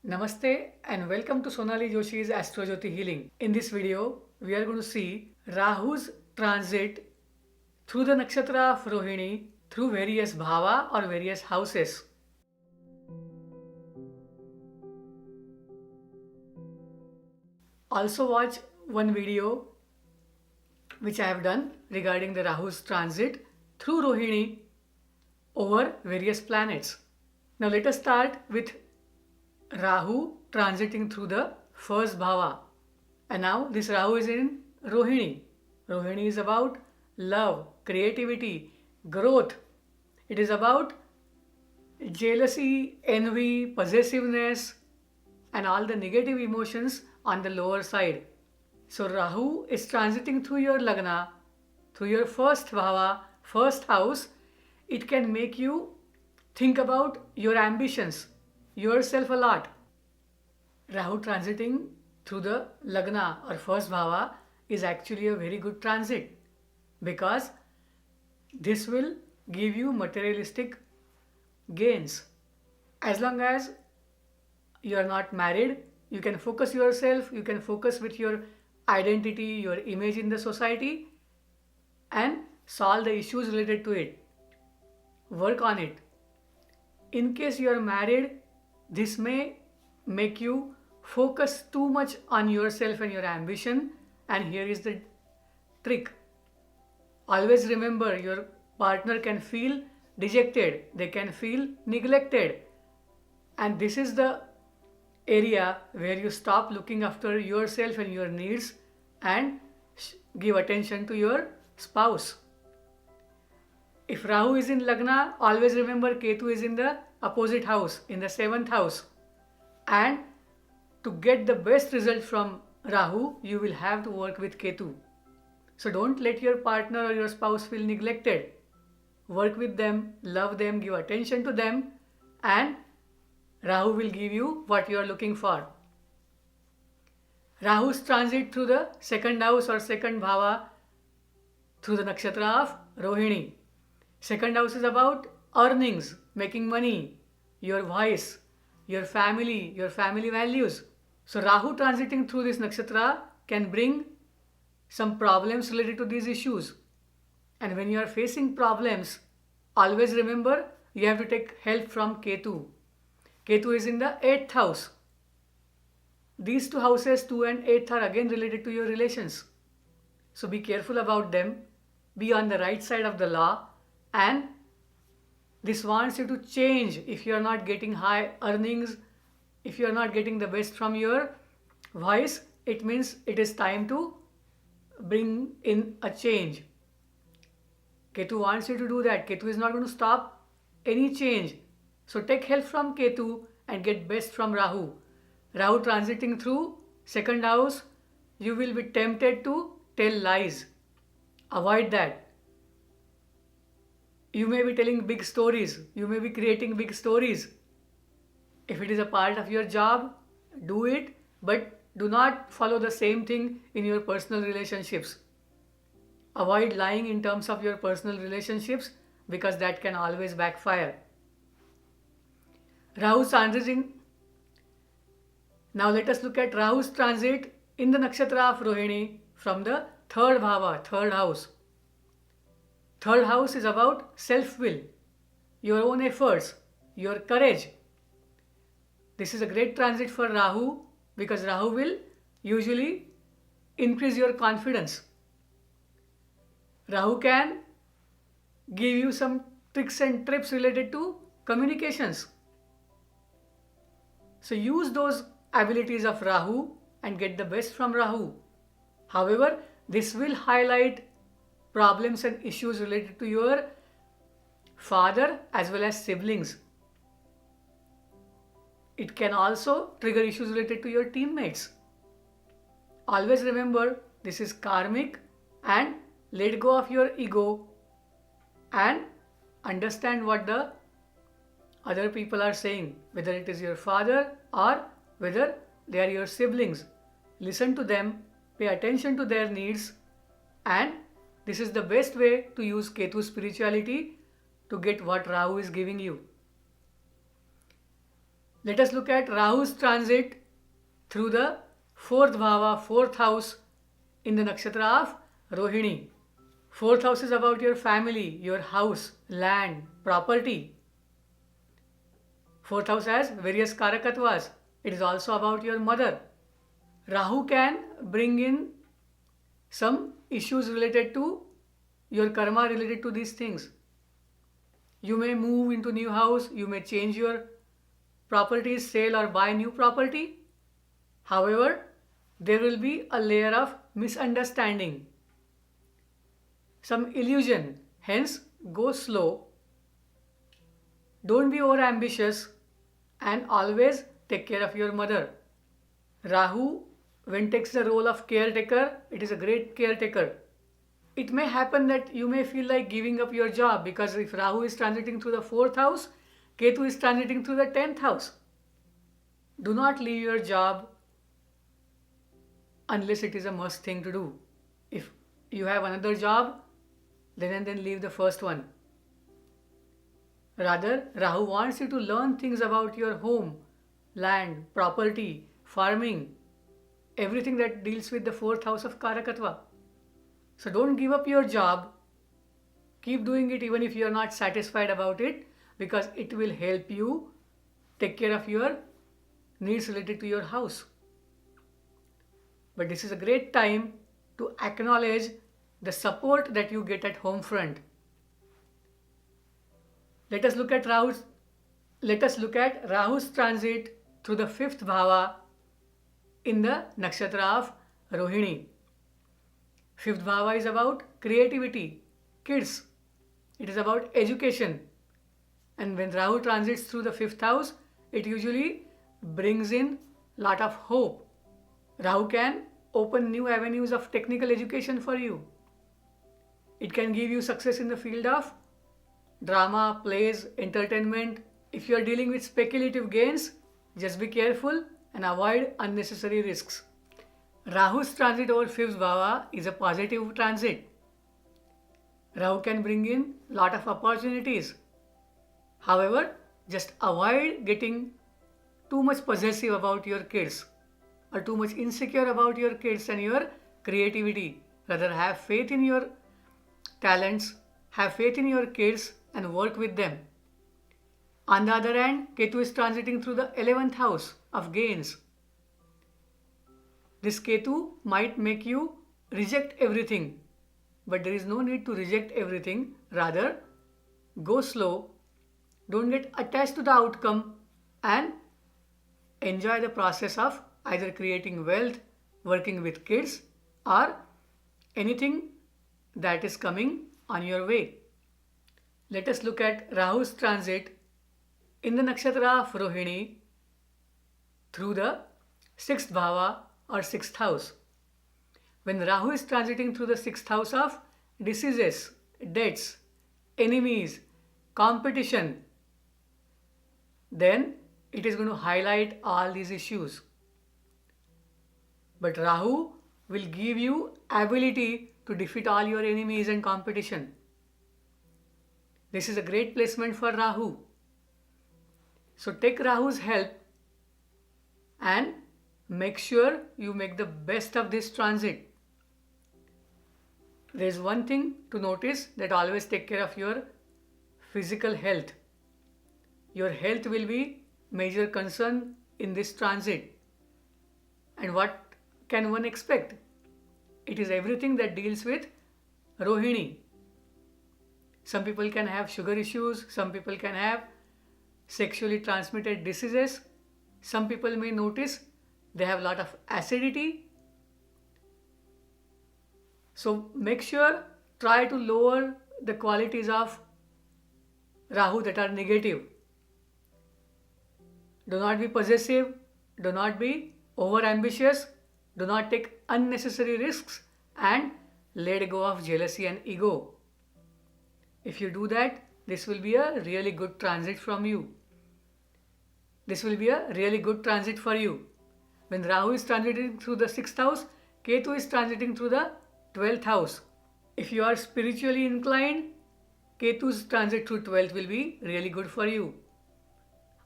Namaste and welcome to Sonali Joshi's Astrojyoti Healing. In this video, we are going to see Rahu's transit through the nakshatra of Rohini through various bhava or various houses. Also watch one video which I have done regarding the Rahu's transit through Rohini over various planets. Now let us start with Rahu transiting through the first bhava. And now this Rahu is in Rohini. Rohini is about love, creativity, growth. It is about jealousy, envy, possessiveness, and all the negative emotions on the lower side. So Rahu is transiting through your Lagna, through your first bhava, first house. It can make you think about your ambitions, yourself a lot. Rahu transiting through the Lagna or first bhava is actually a very good transit because this will give you materialistic gains. As long as you are not married, you can focus yourself, you can focus with your identity, your image in the society, and solve the issues related to it. Work on it. In case you are married, this may make you focus too much on yourself and your ambition, and here is the trick. Always remember, your partner can feel dejected, they can feel neglected, and this is the area where you stop looking after yourself and your needs and give attention to your spouse. If Rahu is in Lagna, always remember Ketu is in the opposite house, in the 7th house. And to get the best result from Rahu, you will have to work with Ketu. So don't let your partner or your spouse feel neglected. Work with them, love them, give attention to them, and Rahu will give you what you are looking for. Rahu's transit through the second house or second bhava through the nakshatra of Rohini. Second house is about earnings, making money, your voice, your family values. So Rahu transiting through this nakshatra can bring some problems related to these issues. And when you are facing problems, always remember you have to take help from Ketu. Ketu is in the 8th house. These two houses, 2 and 8th, are again related to your relations. So be careful about them. Be on the right side of the law, and this wants you to change if you are not getting high earnings, if you are not getting the best from your voice. It means it is time to bring in a change. Ketu wants you to do that. Ketu is not going to stop any change. So take help from Ketu and get best from Rahu. Rahu transiting through second house, you will be tempted to tell lies. Avoid that. You may be telling big stories. You may be creating big stories. If it is a part of your job, do it, but do not follow the same thing in your personal relationships. Avoid lying in terms of your personal relationships because that can always backfire. Rahu's transiting. Now let us look at Rahu's transit in the nakshatra of Rohini from the third bhava, third house. Third house is about self-will, your own efforts, your courage. This is a great transit for Rahu because Rahu will usually increase your confidence. Rahu can give you some tricks and tips related to communications. So use those abilities of Rahu and get the best from Rahu. However, this will highlight problems and issues related to your father as well as siblings. It can also trigger issues related to your teammates. Always remember, this is karmic, and let go of your ego and understand what the other people are saying, whether it is your father or whether they are your siblings. Listen to them, pay attention to their needs, and this is the best way to use Ketu spirituality to get what Rahu is giving you. Let us look at Rahu's transit through the fourth bhava, fourth house in the nakshatra of Rohini. Fourth house is about your family, your house, land, property. Fourth house has various karakatvas. It is also about your mother. Rahu can bring in some issues related to your karma related to these things. You may move into new house, you may change your properties, sell or buy new property. However, there will be a layer of misunderstanding, some illusion. Hence, go slow. Don't be over ambitious and always take care of your mother. Rahu, when takes the role of caretaker, it is a great caretaker. It may happen that you may feel like giving up your job, because if Rahu is transiting through the fourth house, Ketu is transiting through the 10th house. Do not leave your job unless it is a must thing to do. If you have another job, then leave the first one. Rather, Rahu wants you to learn things about your home, land, property, farming, everything that deals with the fourth house of Karakatva. So don't give up your job. Keep doing it even if you are not satisfied about it, because it will help you take care of your needs related to your house. But this is a great time to acknowledge the support that you get at home front. Let us look at Rahu's transit through the fifth bhava in the nakshatra of Rohini. Fifth bhava is about creativity, kids. It is about education. And when Rahu transits through the fifth house, it usually brings in lot of hope. Rahu can open new avenues of technical education for you. It can give you success in the field of drama, plays, entertainment. If you are dealing with speculative gains, just be careful and avoid unnecessary risks. Rahu's transit over 5th bhava is a positive transit. Rahu can bring in lot of opportunities. However, just avoid getting too much possessive about your kids or too much insecure about your kids and your creativity. Rather, have faith in your talents, have faith in your kids and work with them. On the other hand, Ketu is transiting through the 11th house of gains. This Ketu might make you reject everything, but there is no need to reject everything. Rather, go slow, don't get attached to the outcome, and enjoy the process of either creating wealth, working with kids, or anything that is coming on your way. Let us look at Rahu's transit in the nakshatra of Rohini through the 6th bhava or 6th house. When Rahu is transiting through the 6th house of diseases, debts, enemies, competition, then it is going to highlight all these issues. But Rahu will give you ability to defeat all your enemies and competition. This is a great placement for Rahu. So take Rahu's help and make sure you make the best of this transit. There is one thing to notice, that always take care of your physical health. Your health will be major concern in this transit. And what can one expect? It is everything that deals with Rohini. Some people can have sugar issues, some people can have sexually transmitted diseases, some people may notice they have a lot of acidity. So make sure, try to lower the qualities of Rahu that are negative. Do not be possessive, do not be over ambitious, do not take unnecessary risks, and let go of jealousy and ego. If you do that, this will be a really good transit from you. This will be a really good transit for you. When Rahu is transiting through the 6th house, Ketu is transiting through the 12th house. If you are spiritually inclined, Ketu's transit through 12th will be really good for you.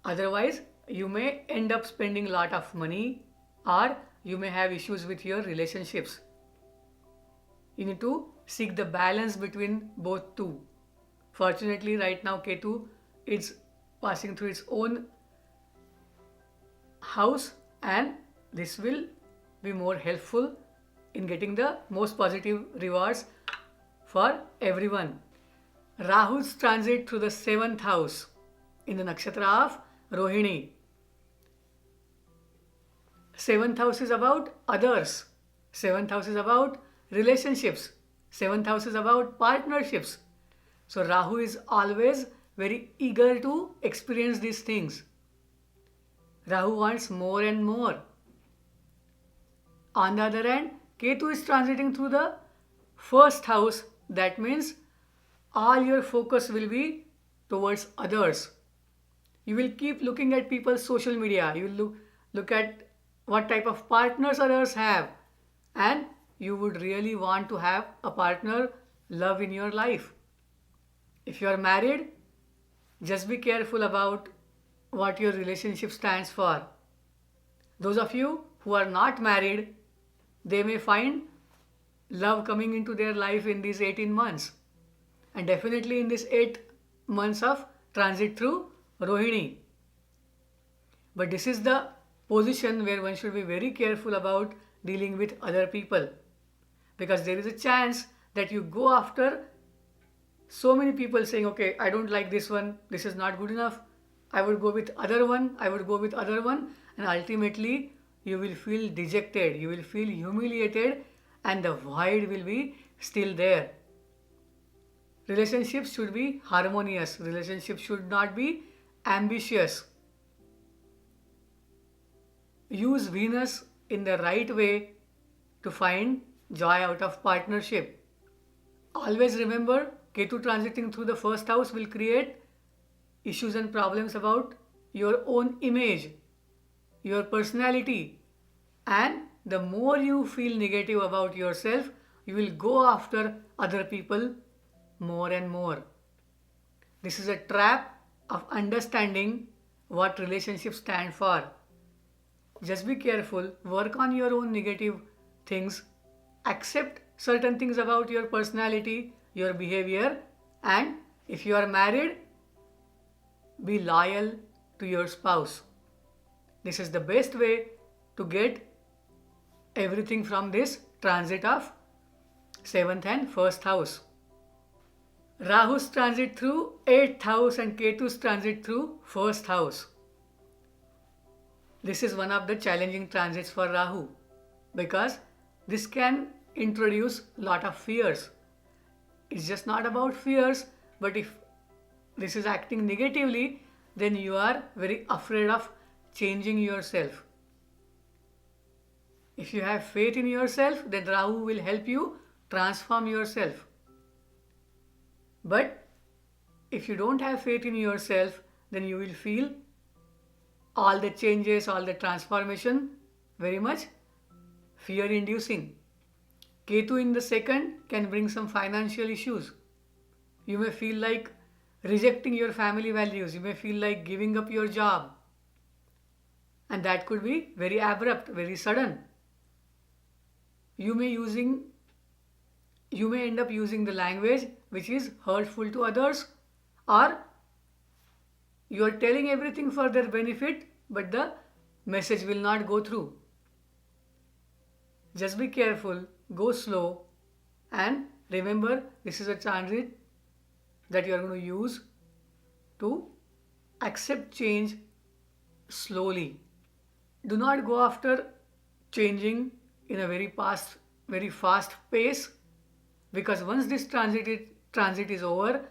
Otherwise, you may end up spending a lot of money, or you may have issues with your relationships. You need to seek the balance between both two. Fortunately, right now Ketu is passing through its own house, and this will be more helpful in getting the most positive rewards for everyone. Rahu's transit through the seventh house in the nakshatra of Rohini. Seventh house is about others. Seventh house is about relationships. Seventh house is about partnerships. So Rahu is always very eager to experience these things. Rahu wants more and more. On the other hand, Ketu is transiting through the first house. That means all your focus will be towards others. You will keep looking at people's social media. You will look at what type of partners others have. And you would really want to have a partner, love in your life. If you are married, just be careful about what your relationship stands for. Those of you who are not married, they may find love coming into their life in these 18 months. And definitely in this 8 months of transit through Rohini. But this is the position where one should be very careful about dealing with other people. Because there is a chance that you go after so many people saying, okay, I don't like this one, this is not good enough, I would go with other one, and ultimately you will feel dejected, you will feel humiliated, and the void will be still there. Relationships should be harmonious. Relationships should not be ambitious. Use Venus in the right way to find joy out of partnership. Always remember, Ketu transiting through the first house will create issues and problems about your own image, your personality. And the more you feel negative about yourself, you will go after other people more and more. This is a trap of understanding what relationships stand for. Just be careful, work on your own negative things, accept certain things about your personality, your behavior, and if you are married, be loyal to your spouse. This is the best way to get everything from this transit of 7th and 1st house. Rahu's transit through 8th house and Ketu's transit through 1st house. This is one of the challenging transits for Rahu because this can introduce a lot of fears. It's just not about fears, but if this is acting negatively, then you are very afraid of changing yourself. If you have faith in yourself, then Rahu will help you transform yourself. But if you don't have faith in yourself, then you will feel all the changes, all the transformation very much fear-inducing. Ketu in the 2nd can bring some financial issues. You may feel like rejecting your family values. You may feel like giving up your job. And that could be very abrupt, very sudden. You may end up using the language which is hurtful to others, or you are telling everything for their benefit, but the message will not go through. Just be careful, go slow, and remember this is a transit that you are going to use to accept change slowly. Do not go after changing in a very fast pace, because once this transit is over,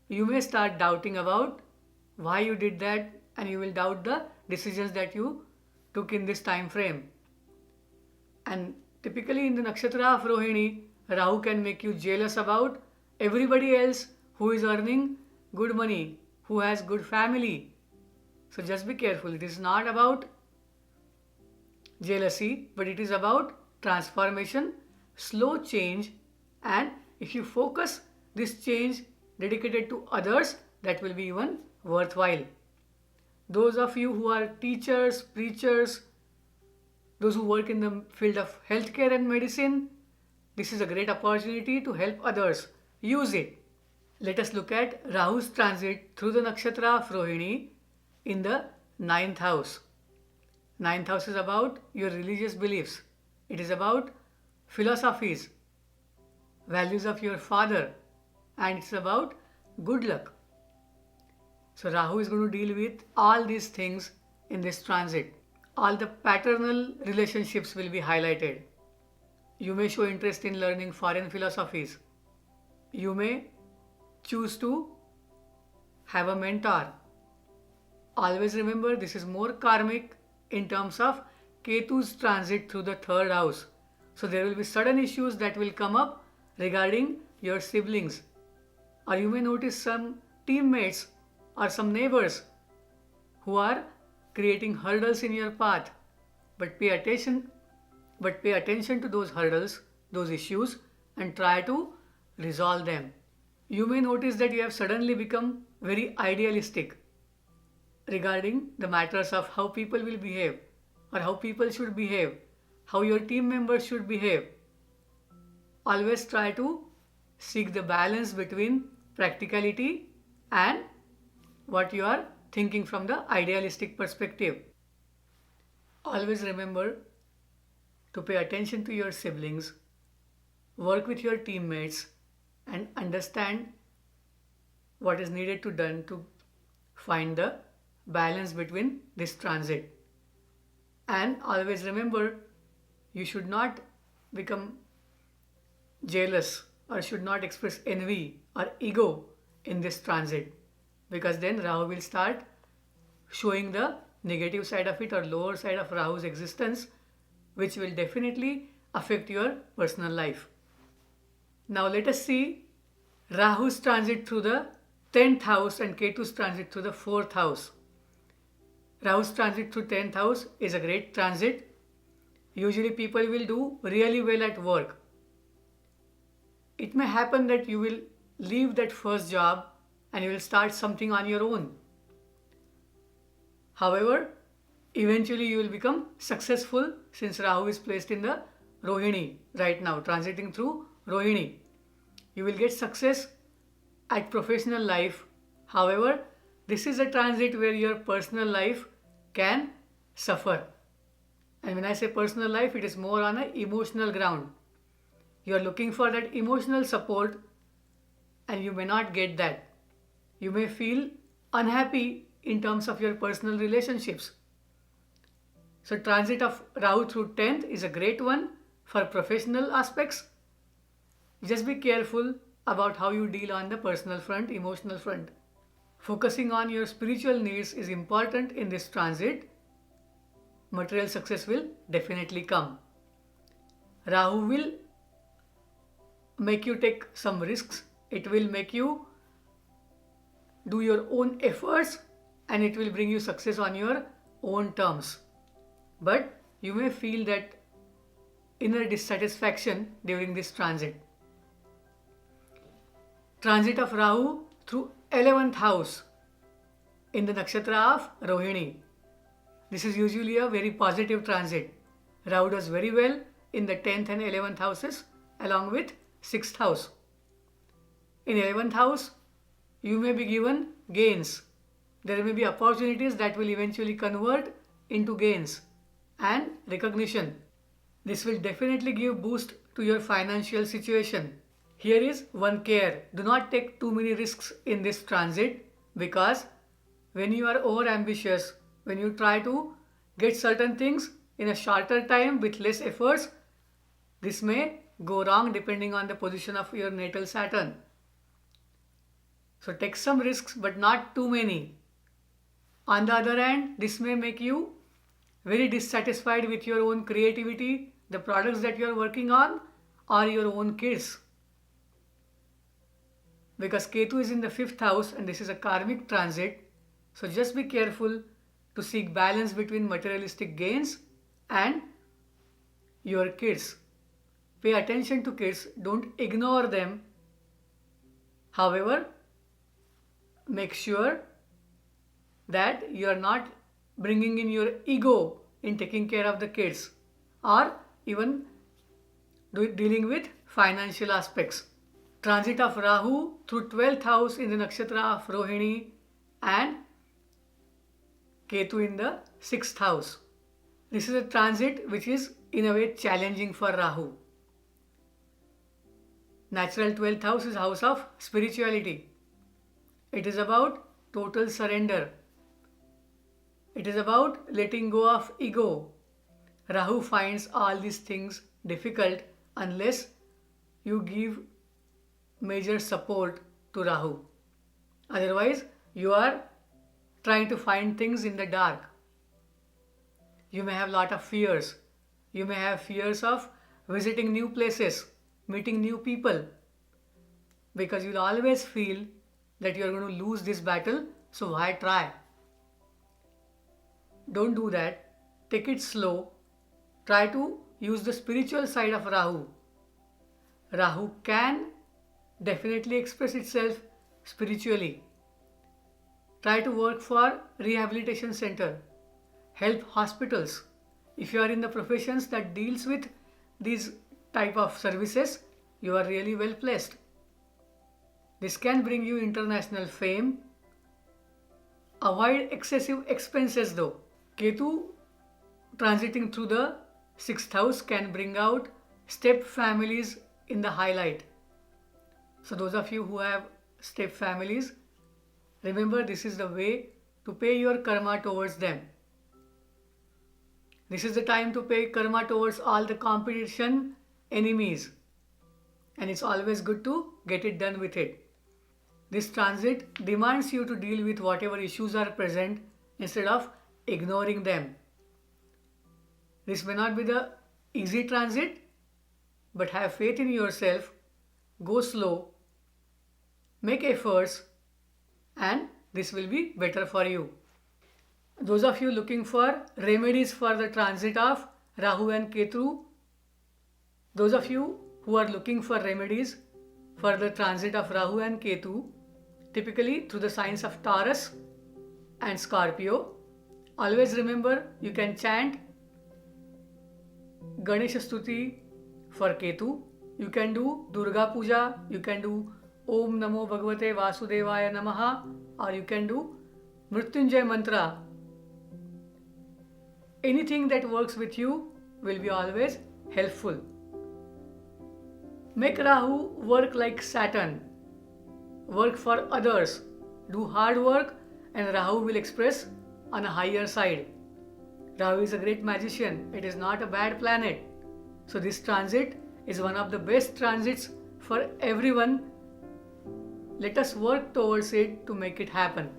you may start doubting about why you did that, and you will doubt the decisions that you took in this time frame. And typically in the nakshatra of Rohini, Rahu can make you jealous about everybody else who is earning good money, who has good family. So just be careful. It is not about jealousy, but it is about transformation, slow change, and if you focus this change dedicated to others, that will be even worthwhile. Those of you who are teachers, preachers, those who work in the field of healthcare and medicine, this is a great opportunity to help others. Use it. Let us look at Rahu's transit through the nakshatra of Rohini in the ninth house. Ninth house is about your religious beliefs. It is about philosophies, values of your father, and it's about good luck. So Rahu is going to deal with all these things in this transit. All the paternal relationships will be highlighted. You may show interest in learning foreign philosophies. You may choose to have a mentor. Always remember, this is more karmic in terms of Ketu's transit through the third house. So there will be sudden issues that will come up regarding your siblings. Or you may notice some teammates or some neighbors who are creating hurdles in your path. But pay attention to those hurdles, those issues, and try to resolve them. You may notice that you have suddenly become very idealistic regarding the matters of how people will behave or how people should behave, how your team members should behave. Always try to seek the balance between practicality and what you are thinking from the idealistic perspective. Always remember to pay attention to your siblings, work with your teammates, and understand what is needed to done to find the balance between this transit. And always remember, you should not become jealous or should not express envy or ego in this transit, because then Rahu will start showing the negative side of it or lower side of Rahu's existence, which will definitely affect your personal life. Now let us see Rahu's transit through the 10th house and Ketu's transit through the 4th house. Rahu's transit through 10th house is a great transit. Usually people will do really well at work. It may happen that you will leave that first job and you will start something on your own. However, eventually you will become successful since Rahu is placed in the Rohini right now, transiting through Rohini. You will get success at professional life. However, this is a transit where your personal life can suffer. And when I say personal life, it is more on an emotional ground. You are looking for that emotional support and you may not get that. You may feel unhappy in terms of your personal relationships. So transit of Rahu through 10th is a great one for professional aspects. Just be careful about how you deal on the personal front, emotional front. Focusing on your spiritual needs is important in this transit. Material success will definitely come. Rahu will make you take some risks. It will make you do your own efforts and it will bring you success on your own terms. But you may feel that inner dissatisfaction during this transit. Transit of Rahu through 11th house in the nakshatra of Rohini. This is usually a very positive transit. Rahu does very well in the 10th and 11th houses along with 6th house. In 11th house, you may be given gains. There may be opportunities that will eventually convert into gains and recognition. This will definitely give boost to your financial situation. Here is one care. Do not take too many risks in this transit, because when you are over ambitious, when you try to get certain things in a shorter time with less efforts, this may go wrong depending on the position of your natal Saturn. So take some risks but not too many. On the other hand, this may make you very dissatisfied with your own creativity, the products that you are working on, or your own kids. Because Ketu is in the 5th house and this is a karmic transit, so just be careful to seek balance between materialistic gains and your kids. Pay attention to kids, don't ignore them. However, make sure that you are not bringing in your ego in taking care of the kids or even dealing with financial aspects. Transit of Rahu through 12th house in the nakshatra of Rohini and Ketu in the 6th house. This is a transit which is in a way challenging for Rahu. Natural 12th house is house of spirituality. It is about total surrender. It is about letting go of ego. Rahu finds all these things difficult unless you give major support to Rahu. Otherwise, you are trying to find things in the dark. You may have a lot of fears. You may have fears of visiting new places, meeting new people, because you'll always feel that you're going to lose this battle, so why try? Don't do that. Take it slow. Try to use the spiritual side of Rahu. Rahu can definitely express itself spiritually. Try to work for rehabilitation center, help hospitals. If you are in the professions that deals with these type of services, you are really well placed. This can bring you international fame. Avoid excessive expenses though. Ketu transiting through the 6th house can bring out step families in the highlight. So those of you who have step families, remember this is the way to pay your karma towards them. This is the time to pay karma towards all the competition enemies. And it's always good to get it done with it. This transit demands you to deal with whatever issues are present instead of ignoring them. This may not be the easy transit, but have faith in yourself, go slow, make efforts, and this will be better for you. Those of you looking for remedies for the transit of Rahu and Ketu, those of you who are looking for remedies for the transit of Rahu and Ketu, typically through the signs of Taurus and Scorpio, always remember you can chant Ganesha Stuti for Ketu, you can do Durga Puja, you can do Om Namo Bhagavate Vasudevaya Namaha, or you can do Mrityunjay Mantra. Anything that works with you will be always helpful. Make Rahu work like Saturn. Work for others. Do hard work and Rahu will express on a higher side. Rahu is a great magician. It is not a bad planet. So this transit is one of the best transits for everyone. Let us work towards it to make it happen.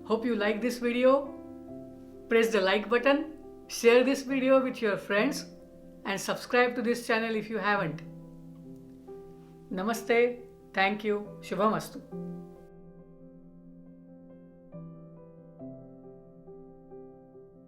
Hope you like this video. Press the like button, share this video with your friends and subscribe to this channel if you haven't. Namaste. Thank you. Shubhamastu.